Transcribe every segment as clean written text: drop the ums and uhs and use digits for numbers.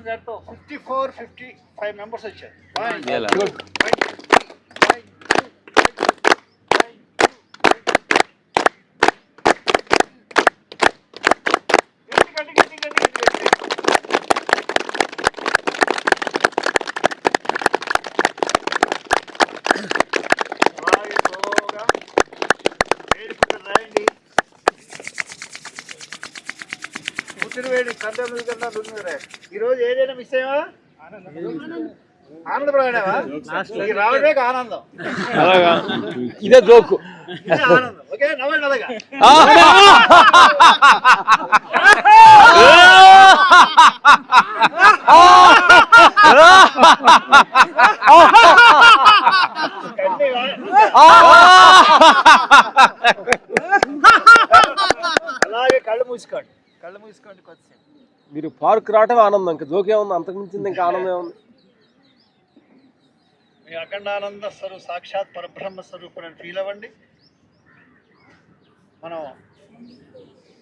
రామకృష్ణ గారితో 55 మెంబర్స్ వచ్చారు. ఈ రోజు ఏదైనా మిస్ అయ్యా ఆనందపడమా రావడే ఆనందం ఇదే జోకు ఆనందం. ఓకే నవ్వండి అలాగా. అలాగే కళ్ళు మూసుకోండి కొద్దిసేపు. మీరు పార్క్ రావటం ఆనందం, ఇంకా జోకే ఉంది, అంతకు మించింది ఇంకా ఆనందం ఉంది. మీ అఖండానంద స్వరూప సాక్షాత్ పరబ్రహ్మ స్వరూపుని ఫీల్ అవ్వండి.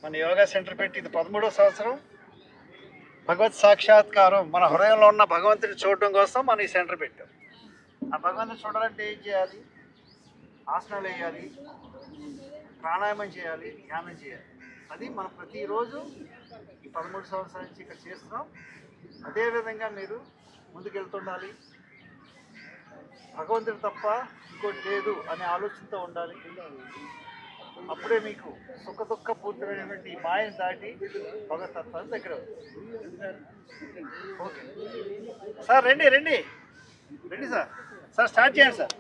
మన యోగా సెంటర్ పెట్టి ఇది 13వ సంవత్సరం. భగవత్ సాక్షాత్కారం మన హృదయంలో ఉన్న భగవంతుని చూడటం కోసం మనం ఈ సెంటర్ పెట్టాం. ఆ భగవంతుని చూడాలంటే ఏం చేయాలి? ఆసనాలు వేయాలి, ప్రాణాయామం చేయాలి, ధ్యానం చేయాలి. అది మనం ప్రతిరోజు ఈ 13 సంవత్సరాల నుంచి ఇక్కడ చేస్తున్నాం. అదేవిధంగా మీరు ముందుకెళ్తుండాలి. భగవంతుడు తప్ప ఇంకోటి లేదు అనే ఆలోచనతో ఉండాలి. అప్పుడే మీకు సుఖ దుఃఖ పూర్తిమైనటువంటి మాయను దాటి భగవతత్వాన్ని దగ్గర. ఓకే సార్, రండి సార్. స్టార్ట్ చేయండి సార్.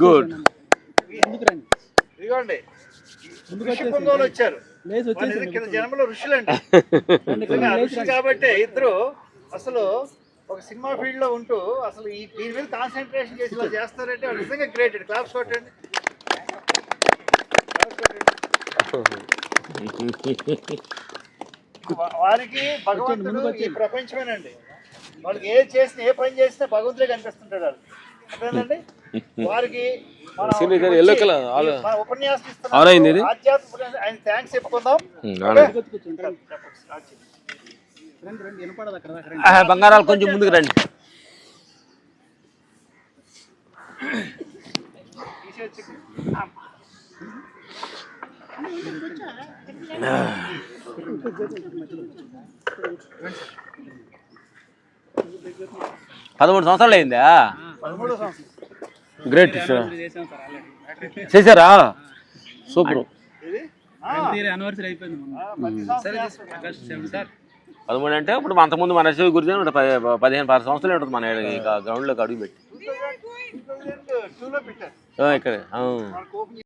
గుడ్. ఇదిగోండి ఋషి పొంగోలు వచ్చారు. కింద జన్మలో ఋషులండి. ఋషులు కాబట్టి ఇద్దరు అసలు ఒక సినిమా ఫీల్డ్ లో ఉంటూ అసలు దీని మీద కాన్సన్ట్రేషన్ చేసి ఇలా చేస్తారంటే వాళ్ళు నిజంగా గ్రేట్. క్లాప్స్ కొట్టండి. వారికి భగవంతుడు ఈ ప్రపంచమేనండి. వాళ్ళకి ఏ పని చేసినా భగవంతుడే కనిపిస్తుంటాడు. వాళ్ళు అర్థమైందండి. వారికి ఉపన్యాసం ఇస్తున్నారు. ఆధ్యాత్మిక ఆయన థ్యాంక్స్ చెప్పుకుందాం. బంగారాలు కొంచెం ముందుకు రండి. పదమూడు సంవత్సరాలు అయిందా? గ్రేట్. చేశారా? సూపర్. 13 అంటే ఇప్పుడు అంతకుముందు మన గురించి 15-16 సంవత్సరాలు ఉంటుంది మన గ్రౌండ్లోకి అడుగు పెట్టి ఇక్కడ.